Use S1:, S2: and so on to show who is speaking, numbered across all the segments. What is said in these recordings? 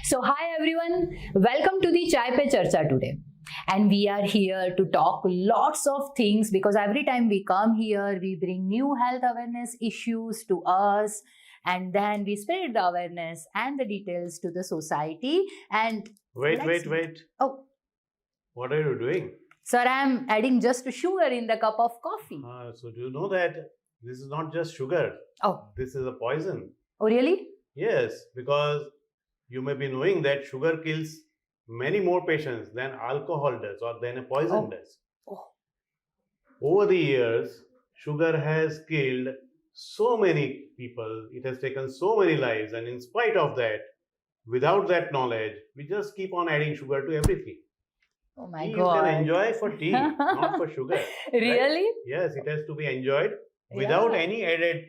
S1: So hi everyone, welcome to the Chai Pe Charcha today. And we are here to talk lots of things because every time we come here, we bring new health awareness issues to us and then we spread the awareness and the details to the society. And
S2: Wait.
S1: Oh,
S2: What are you doing?
S1: sir, I am adding just sugar in the cup of coffee.
S2: So do you know that this is not just sugar?
S1: Oh,
S2: This is a poison.
S1: oh really?
S2: Yes, because you may be knowing that sugar kills many more patients than alcohol does or than a poison does.
S1: Oh.
S2: Over the years, sugar has killed so many people. It has taken so many lives, and in spite of that, without that knowledge, we just keep on adding sugar to everything.
S1: Oh my
S2: Tea
S1: God.
S2: you can enjoy for tea, not for sugar.
S1: Really?
S2: Yes, it has to be enjoyed without any added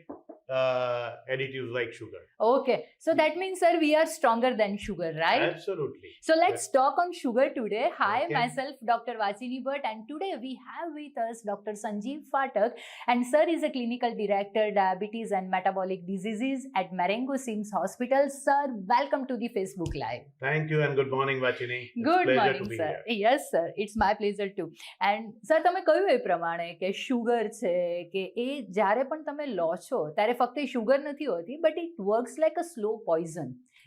S2: additives like sugar.
S1: Okay, so that means, sir, we are stronger than sugar, right?
S2: Absolutely.
S1: So let's talk on sugar today. Hi,
S2: Okay.
S1: myself, Dr. Vachini Bhatt, and today we have with us Dr. Sanjeev Phatak, and sir is a clinical director, diabetes and metabolic diseases at Marengo Sims Hospital. Sir, welcome to the Facebook Live.
S2: Thank you and good morning, Vachini. It's
S1: Good
S2: pleasure
S1: morning,
S2: to be
S1: sir.
S2: here.
S1: Yes, sir. It's my pleasure too. And sir, તમે કહ્યું એ પ્રમાણે કે sugar છે કે એ જ્યારે પણ તમે લો છો ત્યારે ફક્ત એ શુગર નથી હોતી, but it works like a slow poison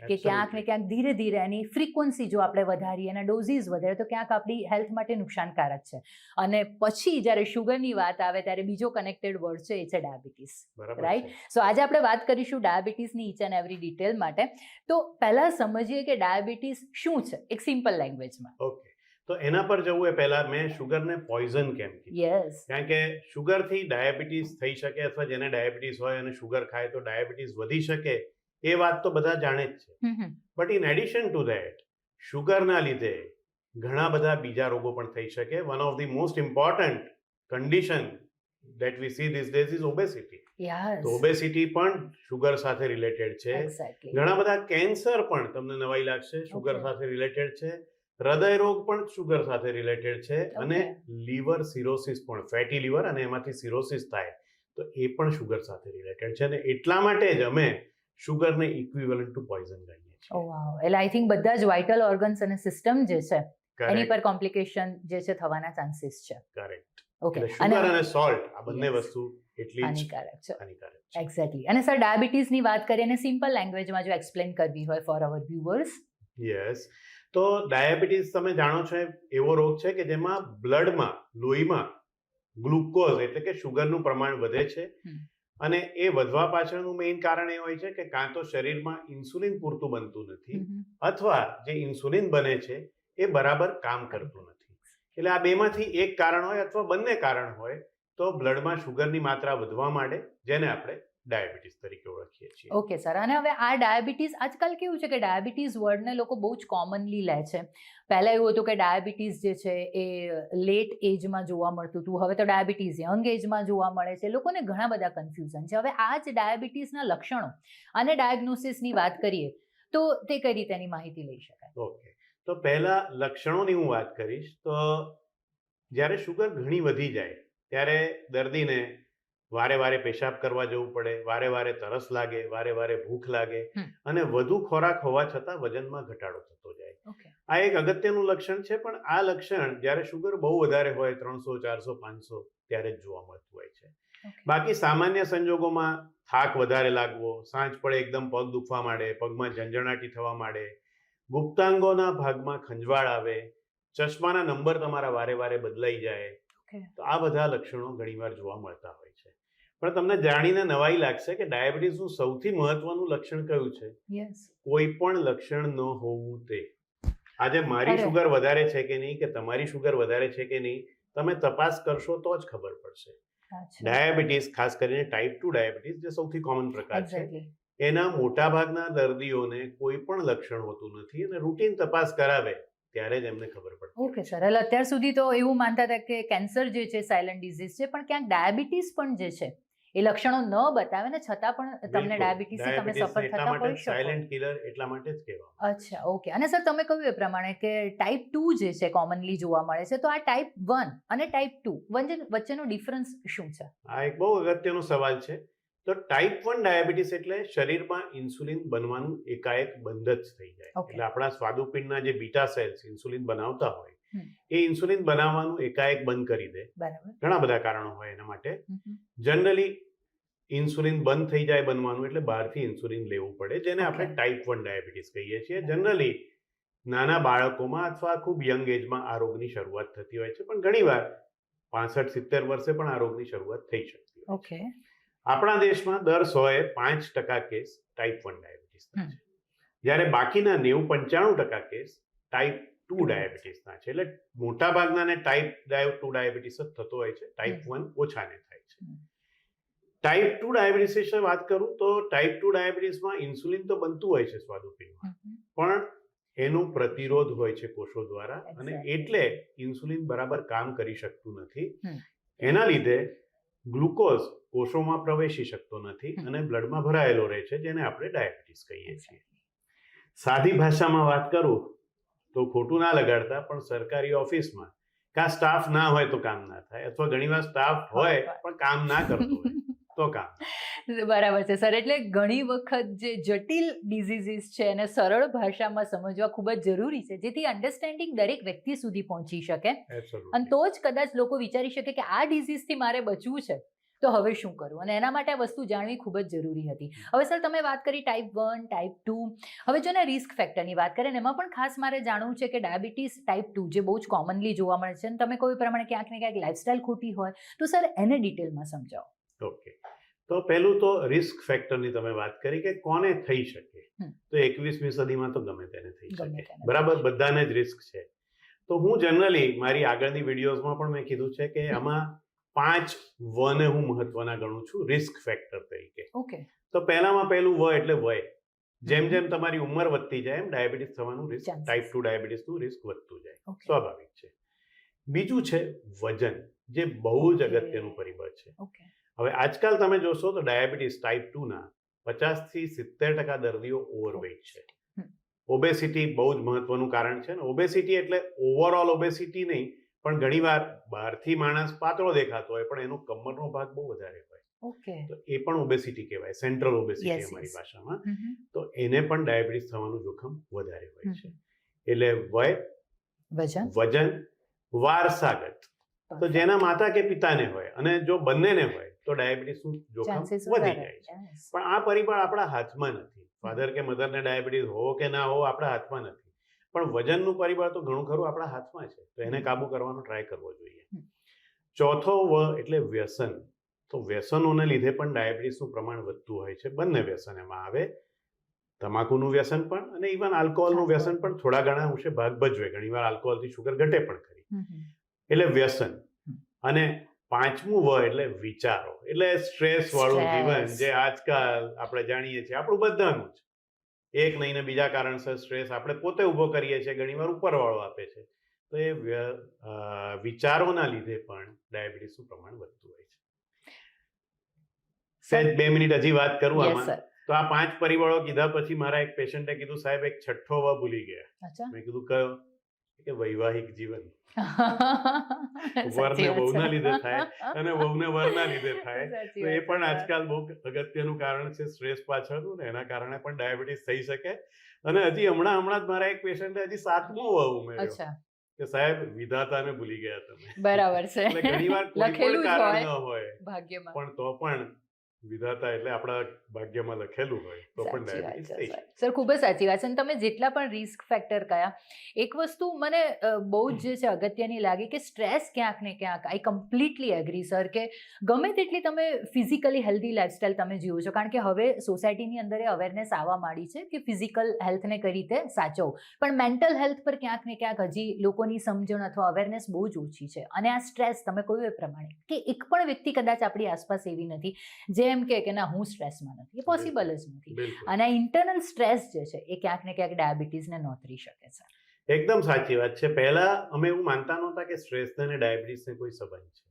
S1: કે ક્યાંક ને ક્યાંક ધીરે ધીરે એની ફ્રીક્વન્સી જો આપણે વધારીએ એના ડોઝીસ વધારે તો ક્યાંક આપણી હેલ્થ માટે નુકસાનકારક છે. અને પછી જ્યારે શુગરની વાત આવે ત્યારે બીજો કનેક્ટેડ વર્ડ છે, એ છે ડાયાબિટીસ,
S2: બરાબર
S1: રાઈટ?
S2: છે.
S1: સો આજે આપણે વાત કરીશું ડાયાબિટીસની ઈચ એન્ડ એવરી ડિટેલ માટે. તો પહેલા સમજીએ કે ડાયાબિટીસ શું છે, એક સિમ્પલ લેંગ્વેજમાં.
S2: ઓકે, તો એના પર જવું એ પહેલા મેં શુગરને પોઈઝન કેમ કીધું?
S1: યસ.
S2: કારણ કે શુગરથી ડાયાબિટીસ થઈ શકે અથવા જેને ડાયાબિટીસ હોય અને શુગર ખાય તો ડાયાબિટીસ વધી શકે, એ વાત તો બધા જાણે જ છે. But in addition to that, શુગરના લીધે ઘણા બધા બીજા રોગો પણ થઈ શકે. One of the most important condition that we see these days is obesity.
S1: Yes.
S2: તો obesity પણ શુગર સાથે રિલેટેડ છે.
S1: એક્ઝેક્ટલી.
S2: ઘણા બધા કેન્સર પણ તમને નવાઈ લાગશે શુગર
S1: Okay.
S2: સાથે રિલેટેડ છે. હૃદય રોગ પણ શુગર સાથે રિલેટેડ છે અને
S1: Okay.
S2: લીવર સિરોસિસ પણ, ફેટી લીવર અને એમાંથી સિરોસિસ થાય તો એ પણ શુગર સાથે રિલેટેડ છે. અને એટલા માટે જ અમે શુગરને ઇક્વિવેલન્ટ ટુ પોઈઝન ગણીએ છીએ.
S1: ઓ વાવ. એટલે આઈ થિંક બધા જ વાઇટલ ઓર્ગન્સ અને સિસ્ટમ જે છે એની પર કોમ્પ્લિકેશન જે છે થવાના ચાન્સીસ છે.
S2: કરેક્ટ.
S1: ઓકે.
S2: એટલે શુગર અને સોલ્ટ આ બંને
S1: Yes.
S2: વસ્તુ એટલી જ
S1: હાનિકારક છે.
S2: હાનિકારક છે.
S1: એક્ઝેક્ટલી. અને સર ડાયાબિટીસની વાત કરીએ અને સિમ્પલ લેંગ્વેજમાં જો એક્સપ્લેન કરવી હોય ફોર અવર વ્યુઅર્સ.
S2: યસ. તો ડાયાબિટીસ તમે જાણો છો એવો રોગ છે કે જેમાં બ્લડમાં, લોહીમાં ગ્લુકોઝ એટલે કે શુગરનું પ્રમાણ વધે છે. અને એ વધવા પાછળનું મેઇન કારણ એ હોય છે કે કાં તો શરીરમાં ઇન્સ્યુલિન પૂરતું બનતું નથી અથવા જે ઇન્સ્યુલિન બને છે એ બરાબર કામ કરતું નથી. એટલે આ બેમાંથી એક કારણ હોય અથવા બંને કારણ હોય તો બ્લડમાં શુગરની માત્રા વધવા માંડે, જેને આપણે ડાયાબિટીસ તરીકે ઓળખીએ છીએ.
S1: Okay sir. અને હવે આ ડાયાબિટીસ આજકાલ કેવું છે કે ડાયાબિટીસ વર્ડને લોકો બહુ જ કોમનલી લે છે. પહેલાં એવું હતું કે ડાયાબિટીસ જે છે એ લેટ એજમાં જોવા મળતું હતું, હવે તો ડાયાબિટીસ યંગ એજમાં જોવા મળે છે. લોકોને ઘણા બધા કન્ફ્યુઝન છે. હવે આ જ ડાયાબિટીસના લક્ષણો અને ડાયગ્નોસિસની વાત કરીએ તો તે કઈ રીતે એની માહિતી લઈ શકાય?
S2: ઓકે, તો પહેલા લક્ષણોની હું વાત કરીશ. તો જ્યારે શુગર ઘણી વધી જાય ત્યારે દર્દીને વારે વારે પેશાબ કરવા જવું પડે, વારે વારે તરસ લાગે, વારે વારે ભૂખ લાગે અને વધુ ખોરાક હોવા છતાં વજનમાં ઘટાડો થતો જાય.
S1: ઓકે.
S2: આ એક અગત્યનું લક્ષણ છે. પણ આ લક્ષણ જ્યારે શુગર બહુ વધારે હોય 300, 400, 500 ત્યારે જ જોવા મળતું હોય છે. બાકી સામાન્ય સંજોગોમાં થાક વધારે લાગવો, સાંજ પડે એકદમ પગ દુખવા માંડે, પગમાં ઝંઝણાટી થવા માંડે, ગુપ્તાંગોના ભાગમાં ખંજવાળ આવે, ચશ્માના નંબર તમારા વારે વારે બદલાઈ જાય, તો આ બધા લક્ષણો ઘણીવાર જોવા મળતા હોય છે. પણ તમને જાણીને નવાઈ લાગશે કે ડાયાબિટીસનું સૌથી મહત્વનું લક્ષણ કયું છે?
S1: યસ.
S2: કોઈ પણ લક્ષણ ન હોવું તે. આજે મારી
S1: અરે.
S2: શુગર વધારે છે કે નહીં, કે તમારી શુગર વધારે છે કે નહીં, તમે તપાસ કરશો તો જ ખબર પડશે. ડાયાબિટીસ, ખાસ કરીને ટાઈપ 2 ડાયાબિટીસ જે સૌથી કોમન પ્રકાર છે,
S1: એક્ઝેક્ટલી.
S2: એના મોટા ભાગના દર્દીઓને કોઈ પણ લક્ષણ હોતું નથી અને રૂટીન તપાસ કરાવે ત્યારે જ એમને ખબર પડતી.
S1: Okay sir. એટલે અત્યાર સુધી તો એવું માનતા હતા કે કેન્સર જે છે સાયલન્ટ ડિઝીઝ છે, પણ ક્યાંક ડાયાબિટીસ પણ જે છે એ લક્ષણો ન બતાવે ને છતાં પણ તમને ડાયાબિટીસથી તમે સફર થતા હોઈ શકો.
S2: સાયલન્ટ કિલર એટલા માટે જ કહેવામાં.
S1: અચ્છા. ઓકે. અને સર તમે કહ્યું એ પ્રમાણે કે ટાઈપ 2 જે છે કોમનલી જોવા મળે છે, તો આ ટાઈપ 1 અને ટાઈપ 2 વચ્ચેનો ડિફરન્સ શું છે?
S2: આ એક બહુ અગત્યનો સવાલ છે. તો ટાઈપ 1 ડાયાબિટીસ એટલે શરીરમાં ઇન્સ્યુલિન બનવાનું એકાએક બંધ જ થઈ જાય.
S1: Okay.
S2: એટલે આપણા સ્વાદુપિંડના જે બીટા સેલ્સ ઇન્સ્યુલિન બનાવતા હોય
S1: હમ.
S2: એ ઇન્સ્યુલિન બનાવવાનું એકાએક બંધ કરી દે.
S1: બરાબર.
S2: ઘણા બધા કારણો હોય એના માટે.
S1: હમ.
S2: જનરલી ઇન્સ્યુલિન બંધ થઈ જાય બનવાનું એટલે બહારથી ઇન્સ્યુલિન લેવું પડે, જેને આપણે
S1: Okay.
S2: ટાઈપ 1 ડાયાબિટીસ કહીએ છીએ. જનરલી નાના બાળકોમાં અથવા ખૂબ યંગ એજમાં આ રોગની શરૂઆત થતી હોય છે, પણ ઘણીવાર 65-70 વર્ષે પણ આ રોગની શરૂઆત થઈ શકતી હોય છે.
S1: ઓકે.
S2: આપણા દેશમાં દર 100એ 5% કેસ ટાઈપ 1 ડાયાબિટીસના
S1: હમ.
S2: છે, જ્યારે બાકીના 90-95% કેસ ટાઈપ 2 ડાયાબિટીસના છે. એટલે મોટાભાગનાને ટાઈપ 2 ડાયાબિટીસ જ થતો હોય છે, ટાઈપ 1 ઓછાને થાય છે.
S1: હમ.
S2: ટાઈપ 2 ડાયાબિટીસ વિશે વાત કરું તો ટાઈપ 2 ડાયાબિટીસમાં ઇન્સ્યુલિન તો બનતું હોય છે સ્વાદુપિંડમાં, પણ એનો પ્રતિરોધ હોય છે કોષો દ્વારા, અને
S1: Exactly.
S2: એટલે ઇન્સ્યુલિન બરાબર કામ કરી શકતું નથી.
S1: હમ.
S2: એના લીધે ગ્લુકોઝ કોષોમાં પ્રવેશી શકતો નથી
S1: હમ.
S2: અને બ્લડમાં ભરાયેલો રહે છે, જેને આપણે ડાયાબિટીસ કહીએ છીએ. સાદી ભાષામાં વાત કરું તો ખોટું ના લગાડતા, પણ સરકારી ઓફિસમાં કાં સ્ટાફ ના હોય તો કામ ના થાય, અથવા ઘણીવાર સ્ટાફ હોય પણ કામ ના કરતો હોય તો કામ.
S1: બરાબર છે સર. એટલે ઘણી વખત જે જટિલ ડિઝીઝીસ છે એને સરળ ભાષામાં સમજવા ખૂબ જ જરૂરી છે, જેથી અન્ડરસ્ટેન્ડિંગ દરેક વ્યક્તિ સુધી પહોંચી શકે,
S2: Absolutely.
S1: અને તો જ કદાચ લોકો વિચારી શકે કે આ ડિઝીઝથી મારે બચવું છે તો હવે શું કરવું, અને એના માટે આ વસ્તુ જાણવી ખૂબ જ જરૂરી હતી. હવે સર તમે વાત કરી ટાઈપ 1, ટાઈપ 2. હવે જો ને રિસ્ક ફેક્ટરની વાત કરીએ ને એમાં પણ ખાસ મારે જાણવું છે કે ડાયાબિટીસ ટાઈપ 2 જે બહુ જ કોમનલી જોવા મળે છે, અને તમે કોઈ પ્રમાણે ક્યાંક ને ક્યાંક લાઇફસ્ટાઇલ ખોટી હોય, તો સર એને ડિટેલમાં સમજાવો.
S2: ઓકે, તો પહેલું તો રિસ્ક ફેક્ટરની તમે વાત કરી કે કોને થઈ શકે.
S1: હમ.
S2: તો 21મી સદીમાં તો ગમે તેને થઈ
S1: ગમે
S2: શકે,
S1: તેને.
S2: બરાબર, બધાને જ રિસ્ક છે. તો હું જનરલી મારી આગળની વિડીયોઝમાં પણ મેં કીધું છે કે આમાં 5 વને હું મહત્વના ગણું છું રિસ્ક ફેક્ટર તરીકે.
S1: ઓકે.
S2: તો પહેલામાં પહેલું વ એટલે વય. જેમ
S1: હમ.
S2: જેમ તમારી ઉંમર વધતી જાય એમ ડાયાબિટીસ થવાનું રિસ્ક,
S1: Chances.
S2: ટાઈપ 2 ડાયાબિટીસનું રિસ્ક વધતું જાય,
S1: ઓકે.
S2: સ્વાભાવિક છે. બીજું છે વજન, જે બહુ જ
S1: ઓકે.
S2: અગત્યનું પરિબળ છે.
S1: ઓકે.
S2: હવે આજકાલ તમે જોશો તો ડાયાબિટીસ ટાઈપ 2 ના 50 થી 70% દર્દીઓ ઓવરવેઇટ છે.
S1: હમ.
S2: ઓબેસિટી બહુ જ મહત્વનું કારણ છે ને. ઓબેસિટી એટલે ઓવરઓલ ઓબેસિટી નહીં, પણ ઘણીવાર બહારથી માણસ પાતળો દેખાતો હોય પણ એનો કમરનો ભાગ બહુ વધારે હોય,
S1: ઓકે.
S2: તો એ પણ ઓબેસિટી કહેવાય, સેન્ટ્રલ ઓબેસિટી
S1: Yes,
S2: અમારી
S1: yes.
S2: ભાષામાં.
S1: હમ.
S2: તો એને પણ ડાયાબિટીસ થવાનું જોખમ વધારે હોય છે.
S1: હમ.
S2: એટલે વય,
S1: વજન.
S2: વજન, વારસાગત, તો જેના માતા કે પિતાને હોય અને જો બંનેને હોય તો ડાયાબિટીસનું જોખમ
S1: ચાન્સીસ
S2: વધી જાય છે. પણ આ પરિબળ આપણા હાથમાં નથી. ફાધર કે મધરને ડાયાબિટીસ હો કે ના હો આપણા હાથમાં નથી, પણ વજનનું પરિબળ તો ઘણું ખરું આપણા હાથમાં છે, તો એને કાબુ કરવાનો ટ્રાય કરવો જોઈએ. ચોથો વ એટલે વ્યસન. તો વ્યસનોને લીધે પણ ડાયાબિટીસનું પ્રમાણ વધતું હોય છે. બંને વ્યસન એમાં આવે, તમાકુનું વ્યસન પણ અને ઇવન આલ્કોહોલનું વ્યસન પણ થોડા ઘણા અંશે ભાગ ભજવે. ઘણીવાર આલ્કોહોલથી શુગર ઘટે પણ ખરી. એટલે વ્યસન. અને પાંચમું વ એટલે વિચારો, એટલે સ્ટ્રેસ વાળું જીવન, જે આજકાલ આપણે જાણીએ છીએ આપણું બધાનું જ. એક નહીં ને બીજા કારણસર સ્ટ્રેસ આપણે પોતે ઊભો કરીએ છીએ, ઘણીવાર ઉપરવાળો આપે છે. તો એ વિચારોના લીધે પણ ડાયાબિટીસનું પ્રમાણ વધતું હોય છે. સહેજ 2 મિનિટ હજી વાત કરું
S1: Yes,
S2: આમાં.
S1: sir.
S2: તો આ 5 પરિબળો કીધા પછી મારા એક પેશન્ટે કીધું, સાહેબ એક છઠ્ઠો વ ભૂલી ગયા.
S1: અચ્છા.
S2: મેં કીધું કયો? કે વૈવાહિક જીવન.
S1: સાચી
S2: વરને
S1: વાત
S2: વહુના
S1: છે.
S2: લીધે થાય અને વહુને વરના લીધે થાય.
S1: સાચી
S2: તો એ
S1: વાત
S2: પણ
S1: છે, sir.
S2: આજકાલ બહુ અગત્યનું કારણ છે સ્ટ્રેસ પાછળનું, ને એના કારણે પણ ડાયાબિટીસ થઈ શકે. અને હજી હમણાં જ મારા એક પેશન્ટે હજી 7મો વ ઉમેર્યો
S1: અચ્છા.
S2: કે સાહેબ વિધાતાને ભૂલી ગયા તમે.
S1: બરાબર છે.
S2: એટલે ઘણીવાર કોઈ પણ
S1: લખેલું જ
S2: કારણ
S1: હોય
S2: ન હોય,
S1: ભાગ્યમાં.
S2: પણ તો પણ વિધાતા એટલે આપણા ભાગ્યમાં લખેલું હોય તો પણ
S1: સાચી વાત
S2: ડાયાબિટીસ
S1: છે,
S2: થઈ
S1: સર.
S2: શકે.
S1: સર ખૂબ જ સાચી વાત છે. અને તમે જેટલા પણ રિસ્ક ફેક્ટર કયા, એક વસ્તુ મને બહુ જ જે છે અગત્યની લાગી કે સ્ટ્રેસ ક્યાંક ને ક્યાંક, આઈ કમ્પ્લીટલી એગ્રી સર, કે ગમે તેટલી તમે ફિઝિકલી હેલ્ધી લાઈફસ્ટાઈલ તમે જીવો છો, કારણ કે હવે સોસાયટીની અંદર એ અવેરનેસ આવવા માંડી છે કે ફિઝિકલ હેલ્થને કઈ રીતે સાચવવું, પણ મેન્ટલ હેલ્થ પર ક્યાંક ને ક્યાંક હજી લોકોની સમજણ અથવા અવેરનેસ બહુ જ ઓછી છે. અને આ સ્ટ્રેસ તમે કહ્યું એ પ્રમાણે કે એક પણ વ્યક્તિ કદાચ આપણી આસપાસ એવી નથી જે એમ કે ના હું સ્ટ્રેસમાં નથી, એ પોસિબલ જ નથી.
S2: બિલકુલ.
S1: અને આ ઇન્ટરનલ સ્ટ્રેસ જે છે એ ક્યાંક ને ક્યાંક ડાયાબિટીસને નોતરી શકે છે.
S2: એકદમ સાચી વાત છે. પહેલા અમે એવું માનતા નહોતા કે સ્ટ્રેસને અને ડાયાબિટીસને કોઈ સંબંધ છે,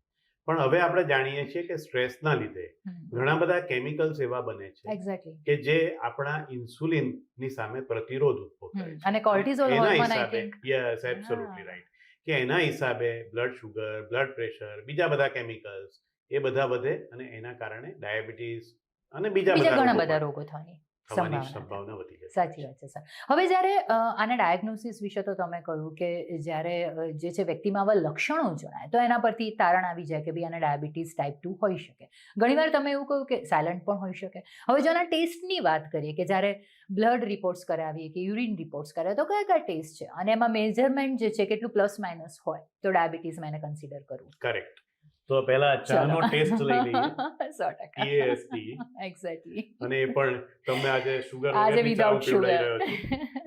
S2: પણ હવે આપણે જાણીએ છીએ કે સ્ટ્રેસના લીધે ઘણા બધા કેમિકલ્સ એવા બને છે
S1: એક્ઝેક્ટલી.
S2: કે જે આપણા ઇન્સ્યુલિનની સામે પ્રતિરોધ ઉભો કરે છે.
S1: અને કોર્ટિઝોલ
S2: એના
S1: હોર્મોન, આઈ
S2: હિસાબે,
S1: થિંક.
S2: યસ, એબ્સોલ્યુટલી રાઈટ, કે એના હિસાબે બ્લડ શુગર, બ્લડ પ્રેશર, બીજા બધા કેમિકલ્સ એ બધા વધે અને એના કારણે ડાયાબિટીસ, અને બીજા
S1: ઘણા
S2: રોગો
S1: બધા
S2: પણ
S1: રોગો થવાની
S2: થવાની
S1: સંભાવના
S2: સંભાવના વધી જશે.
S1: સાચી વાત છે સર. હવે જ્યારે આના ડાયગ્નોસિસ વિશે તો તમે કહ્યું કે જ્યારે જે છે વ્યક્તિમાં આવા લક્ષણો જણાય તો એના પરથી તારણ આવી જાય કે ભાઈ આને ડાયાબિટીસ ટાઈપ 2 હોઈ શકે. ઘણીવાર તમે એવું કહ્યું કે સાયલન્ટ પણ હોઈ શકે. હવે જો આના ટેસ્ટની વાત કરીએ કે જ્યારે બ્લડ રિપોર્ટ્સ કરાવીએ કે યુરિન રિપોર્ટ્સ કરાવીએ તો કયા કયા ટેસ્ટ છે અને એમાં મેજરમેન્ટ જે છે કેટલું પ્લસ માઇનસ હોય તો ડાયાબિટીસમાં એને કન્સિડર કરવું.
S2: કરેક્ટ. તો પહેલા ચાનો ટેસ્ટ લઈ લઈએ.
S1: 100%.
S2: TAST.
S1: એક્ઝેક્ટલી.
S2: અને એ પણ તમને આજે શુગર
S1: આજે
S2: વગરની ચા
S1: વિધાઉટ
S2: પીવડાવી
S1: શુગર.
S2: રહ્યો છું.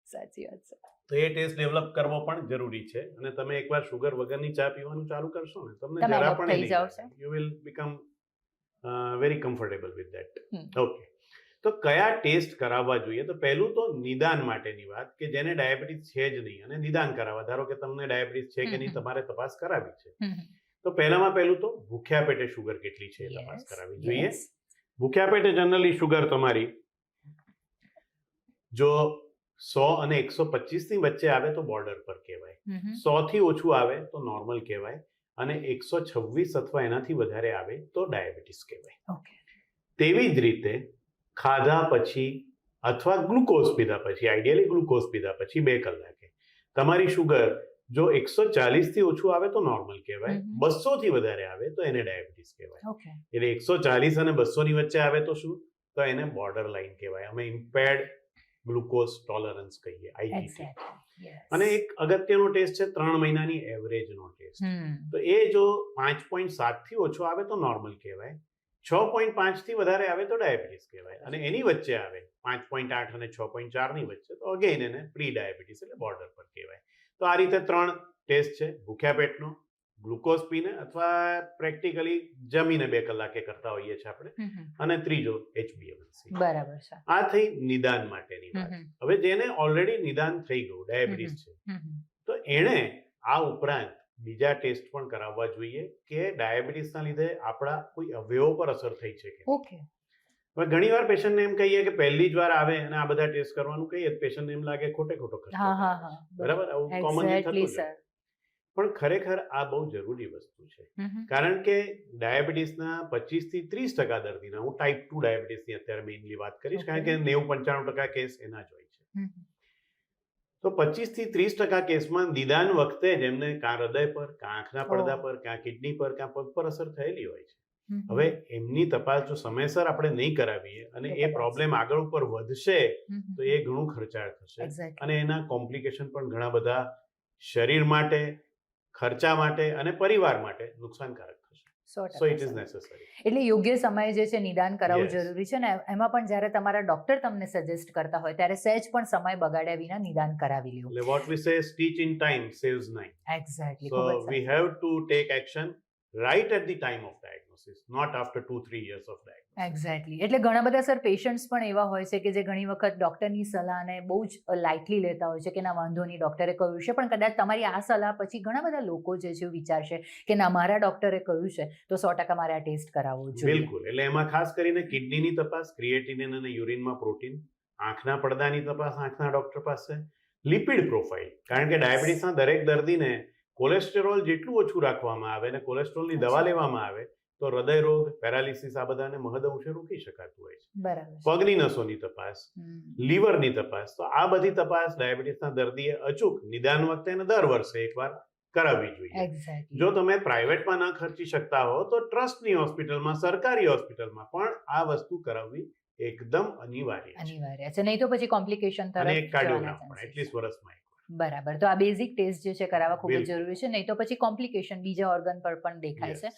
S1: સાચી વાત છે.
S2: તો એ ટેસ્ટ ડેવલપ કરવો પણ જરૂરી છે અને તમે એકવાર શુગર વગરની ચા પીવાનું ચાલુ કરશો ને તમને
S1: તમે
S2: જરા
S1: adopt
S2: પણ
S1: થઈ જાઓ છો.
S2: You will become very comfortable with that.
S1: Hmm.
S2: Okay. તો કયા ટેસ્ટ કરાવવા જોઈએ? તો પહેલું તો નિદાન માટેની વાત કે જેને ડાયાબિટીસ છે જ નહીં અને નિદાન કરાવવા. ધારો કે તમને ડાયાબિટીસ છે કે નહીં તમારે તપાસ કરાવી છે. તો પહેલું તો ભૂખ્યા પેટે શુગર કેટલી છે એ તપાસ કરાવવી જોઈએ. ભૂખ્યા પેટે જનરલી શુગર તમારી જો 100 અને 125 ની વચ્ચે આવે તો બોર્ડર પર કહેવાય. 100 થી ઓછું આવે તો નોર્મલ કહેવાય અને 126 અથવા એનાથી વધારે આવે તો ડાયાબિટીસ કહેવાય. તેવી જ રીતે ખાધા પછી અથવા ગ્લુકોઝ પીધા પછી, આઈડિયલી ગ્લુકોઝ પીધા પછી 2 કલાકે તમારી શુગર જો 140 થી ઓછું આવે તો નોર્મલ કહેવાય, 200 થી વધારે આવે તો એને ડાયાબિટીસ કહેવાય. એટલે 140 અને 200 ની વચ્ચે આવે તો શું? તો એને બોર્ડર લાઈન કહેવાય. અમે ઇમ્પેર્ડ ગ્લુકોઝ ટોલરન્સ કહીએ, IGT. અને એક અગત્યનો ટેસ્ટ છે 3 મહિનાની એવરેજનો ટેસ્ટ. તો એ જો 5.7 થી ઓછો આવે તો નોર્મલ કહેવાય, 6.5 થી વધારે આવે તો ડાયાબિટીસ કહેવાય અને એની વચ્ચે આવે 5.8 અને 6.4 ની વચ્ચે તો અગેન એને પ્રી ડાયાબિટીસ એટલે બોર્ડર પર કહેવાય. તો આ રીતે 3 ટેસ્ટ છે: ભૂખ્યા પેટનો, ગ્લુકોઝ પીને અથવા પ્રેક્ટિકલી જમીને 2 કલાકે કરતા હોઈએ છીએ આપણે, અને ત્રીજો HbA1c.
S1: બરાબર છે.
S2: આ થઈ નિદાન માટેની વાત. હવે જેને ઓલરેડી નિદાન થઈ ગયું ડાયાબિટીસ છે તો એણે આ ઉપરાંત બીજા ટેસ્ટ પણ કરાવવા જોઈએ કે ડાયાબિટીસના લીધે આપણા કોઈ અવયવો પર અસર થઈ છે કે.
S1: ઓકે.
S2: હવે ઘણીવાર પેશન્ટને એમ કહીએ કે પહેલી જ વાર આવે અને આ બધા ટેસ્ટ કરવાનું કહીએ તો પેશન્ટને એમ લાગે ખોટો ખર્ચો. બરાબર, આવું કોમનલી થતું છે. પણ ખરેખર આ બહુ જરૂરી વસ્તુ છે, કારણ કે ડાયાબિટીસના 25 થી 30% દર્દીના, હું ટાઈપ 2 ડાયાબિટીસની અત્યારે મેઇનલી વાત કરીશ કારણ કે 90-95% કેસ એના જ હોય છે. તો 25 થી 30% કેસમાં નિદાન વખતે જેમને કાં હૃદય પર, કાં આંખના પડદા પર, કાં કિડની પર, કાં પગ પર અસર થયેલી હોય છે. હવે એમની તપાસ જો સમયસર આપણે નહીં કરાવીએ અને એ પ્રોબ્લેમ આગળ ઉપર વધશે તો એ ઘણું ખર્ચાળ થશે અને એના કોમ્પ્લિકેશન પણ ઘણા બધા શરીર માટે, ખર્ચા માટે અને પરિવાર માટે નુકસાનકારક થશે. So it is necessary.
S1: એટલે યોગ્ય સમયે જે છે નિદાન કરાવવું જરૂરી છે ને એમાં પણ જ્યારે તમારા ડોક્ટર તમને સજેસ્ટ કરતા હોય ત્યારે સહેજ પણ સમય બગાડ્યા વિના નિદાન કરાવી લેવું.
S2: એટલે વોટ વી સે, stitch in time saves 9.
S1: Exactly.
S2: So we have to take action right at the time of diagnosis, not after 2-3 years of diagnosis.
S1: Exactly. એટલે ઘણા બધા સર પેશન્ટ્સ પણ એવા હોય છે કે જે ઘણી વખત ડૉક્ટરની સલાહને બહુ જ લાઇટલી લેતા હોય છે કે ના વાંધો નહીં ડૉક્ટરે કહ્યું છે, પણ કદાચ તમારી આ સલાહ પછી ઘણા બધા લોકો જે છે વિચારશે કે ના મારા ડૉક્ટરે કહ્યું છે તો 100% મારે આ ટેસ્ટ કરાવવો જોઈએ.
S2: બિલકુલ. એટલે એમાં ખાસ કરીને કિડનીની તપાસ, ક્રિએટિનિન અને યુરિનમાં પ્રોટીન, આંખના પડદાની તપાસ આંખના ડૉક્ટર પાસે, લિપિડ પ્રોફાઇલ, કારણ કે ડાયાબિટીસના દરેક દર્દીને કોલેસ્ટેરોલ જેટલું ઓછું રાખવામાં આવે અને કોલેસ્ટ્રોલની દવા લેવામાં આવે તો હૃદય રોગ, પેરાલિસિસ આ બધાને મહદઅંશે રોકી શકાતું હોય છે.
S1: બરાબર.
S2: પગની નસોની તપાસ, લીવરની તપાસ, તો આ બધી તપાસ ડાયાબિટીસના દર્દીએ અચૂક નિદાન વખતે અને દર વર્ષે એકવાર કરાવવી જોઈએ. જો તમે પ્રાઇવેટમાં ન ખર્ચી શકતા હો તો ટ્રસ્ટની હોસ્પિટલમાં, સરકારી હોસ્પિટલમાં પણ આ વસ્તુ કરાવવી એકદમ અનિવાર્ય
S1: છે. નહીં તો પછી કોમ્પ્લિકેશન તરફ
S2: અને એક કાર્ડિયોગ્રામ પણ એટલીસ્ટ વર્ષમાં.
S1: બરાબર. તો આ બેઝિક ટેસ્ટ જે છે કરાવવા ખૂબ જ જરૂરી છે, નહીં તો પછી કોમ્પ્લિકેશન બીજા ઓર્ગન પર પણ દેખાય છે